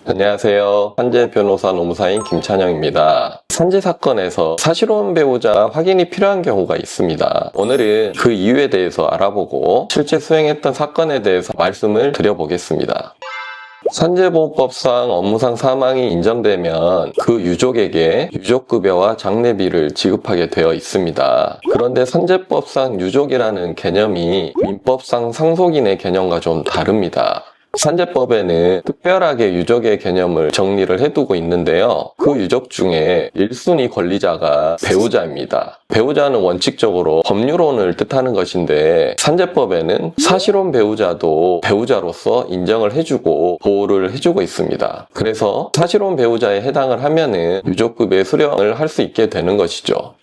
안녕하세요. 산재 변호사 노무사인 김찬영입니다. 산재 사건에서 사실혼 배우자 확인이 필요한 경우가 있습니다. 오늘은 그 이유에 대해서 알아보고 실제 수행했던 사건에 대해서 말씀을 드려보겠습니다. 산재보호법상 업무상 사망이 인정되면 그 유족에게 유족급여와 장례비를 지급하게 되어 있습니다. 그런데 산재법상 유족이라는 개념이 민법상 상속인의 개념과 좀 다릅니다. 산재법에는 특별하게 유족의 개념을 정리를 해두고 있는데요. 그 유족 중에 1순위 권리자가 배우자입니다. 배우자는 원칙적으로 법률혼을 뜻하는 것인데 산재법에는 사실혼 배우자도 배우자로서 인정을 해주고 보호를 해주고 있습니다. 그래서 사실혼 배우자에 해당을 하면은 유족급여 수령을 할 수 있게 되는 것이죠.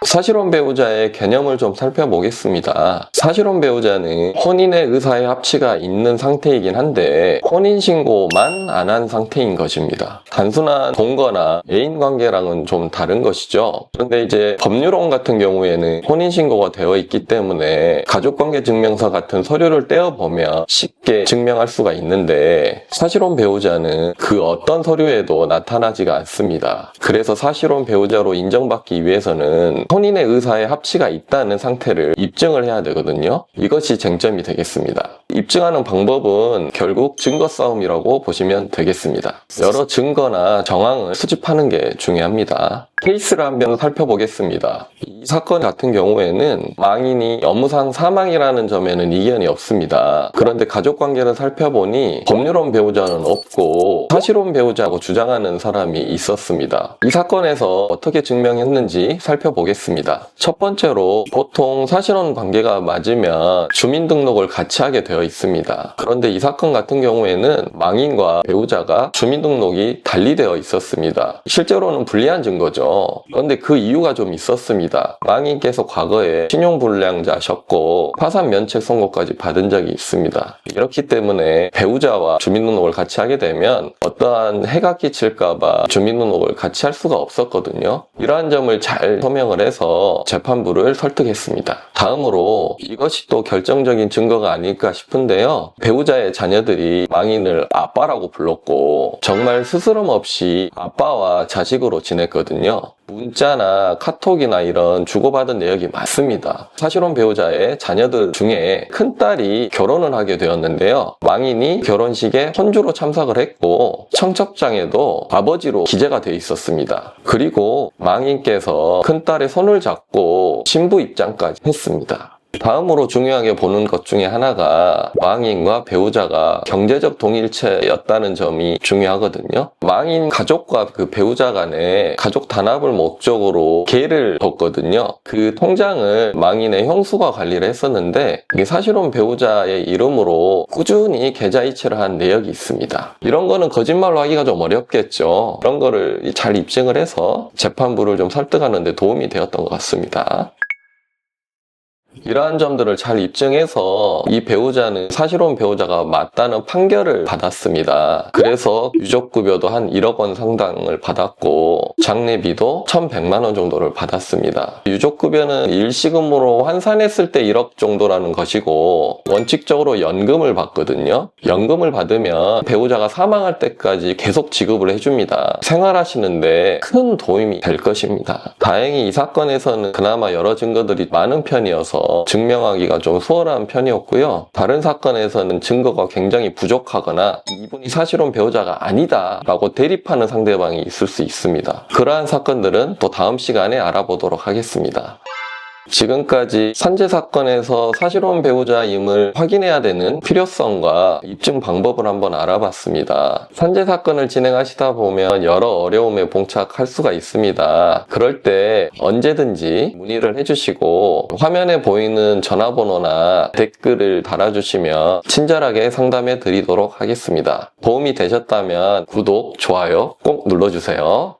사실혼 배우자의 개념을 좀 살펴보겠습니다. 사실혼 배우자는 혼인의 의사의 합치가 있는 상태이긴 한데 혼인신고만 안 한 상태인 것입니다. 단순한 동거나 애인관계랑은 좀 다른 것이죠. 그런데 이제 법률혼 같은 경우에는 혼인신고가 되어 있기 때문에 가족관계증명서 같은 서류를 떼어보면 쉽게 증명할 수가 있는데 사실혼 배우자는 그 어떤 서류에도 나타나지가 않습니다. 그래서 사실혼 배우자로 인정받기 위해서는 혼인의 의사의 합치가 있다는 상태를 입증을 해야 되거든요. 이것이 쟁점이 되겠습니다. 입증하는 방법은 결국 증거 싸움이라고 보시면 되겠습니다. 여러 증거나 정황을 수집하는 게 중요합니다. 케이스를 한번 살펴보겠습니다. 이 사건 같은 경우에는 망인이 업무상 사망이라는 점에는 이견이 없습니다. 그런데 가족관계를 살펴보니 법률혼 배우자는 없고 사실혼 배우자고 주장하는 사람이 있었습니다. 이 사건에서 어떻게 증명했는지 살펴보겠습니다. 첫 번째로 보통 사실혼 관계가 맞으면 주민등록을 같이 하게 되어 있습니다. 그런데 이 사건 같은 경우에는 망인과 배우자가 주민등록이 달리되어 있었습니다. 실제로는 불리한 증거죠. 그런데 그 이유가 좀 있었습니다. 망인께서 과거에 신용불량자셨고 파산면책 선고까지 받은 적이 있습니다. 이렇기 때문에 배우자와 주민등록을 같이 하게 되면 어떠한 해가 끼칠까봐 주민등록을 같이 할 수가 없었거든요. 이러한 점을 잘 소명을 해서 재판부를 설득했습니다. 다음으로 이것이 또 결정적인 증거가 아닐까 싶은데요. 배우자의 자녀들이 망인을 아빠라고 불렀고 정말 스스럼 없이 아빠와 자식으로 지냈거든요. 문자나 카톡이나 이런 주고받은 내역이 많습니다. 사실혼 배우자의 자녀들 중에 큰딸이 결혼을 하게 되었는데요. 망인이 결혼식에 혼주로 참석을 했고 청첩장에도 아버지로 기재가 되어 있었습니다. 그리고 망인께서 큰딸의 손을 잡고 신부 입장까지 했습니다. 다음으로 중요하게 보는 것 중에 하나가 망인과 배우자가 경제적 동일체였다는 점이 중요하거든요. 망인 가족과 그 배우자 간에 가족 단합을 목적으로 계를 뒀거든요. 그 통장을 망인의 형수가 관리를 했었는데 이게 사실혼 배우자의 이름으로 꾸준히 계좌이체를 한 내역이 있습니다. 이런 거는 거짓말로 하기가 좀 어렵겠죠. 이런 거를 잘 입증을 해서 재판부를 좀 설득하는 데 도움이 되었던 것 같습니다. 이러한 점들을 잘 입증해서 이 배우자는 사실혼 배우자가 맞다는 판결을 받았습니다. 그래서 유족급여도 한 1억 원 상당을 받았고 장례비도 1,100만 원 정도를 받았습니다. 유족급여는 일시금으로 환산했을 때 1억 정도라는 것이고 원칙적으로 연금을 받거든요. 연금을 받으면 배우자가 사망할 때까지 계속 지급을 해줍니다. 생활하시는데 큰 도움이 될 것입니다. 다행히 이 사건에서는 그나마 여러 증거들이 많은 편이어서 증명하기가 좀 수월한 편이었고요. 다른 사건에서는 증거가 굉장히 부족하거나 이분이 사실혼 배우자가 아니다 라고 대립하는 상대방이 있을 수 있습니다. 그러한 사건들은 또 다음 시간에 알아보도록 하겠습니다. 지금까지 산재 사건에서 사실혼 배우자임을 확인해야 되는 필요성과 입증 방법을 한번 알아봤습니다. 산재 사건을 진행하시다 보면 여러 어려움에 봉착할 수가 있습니다. 그럴 때 언제든지 문의를 해주시고 화면에 보이는 전화번호나 댓글을 달아주시면 친절하게 상담해 드리도록 하겠습니다. 도움이 되셨다면 구독, 좋아요 꼭 눌러주세요.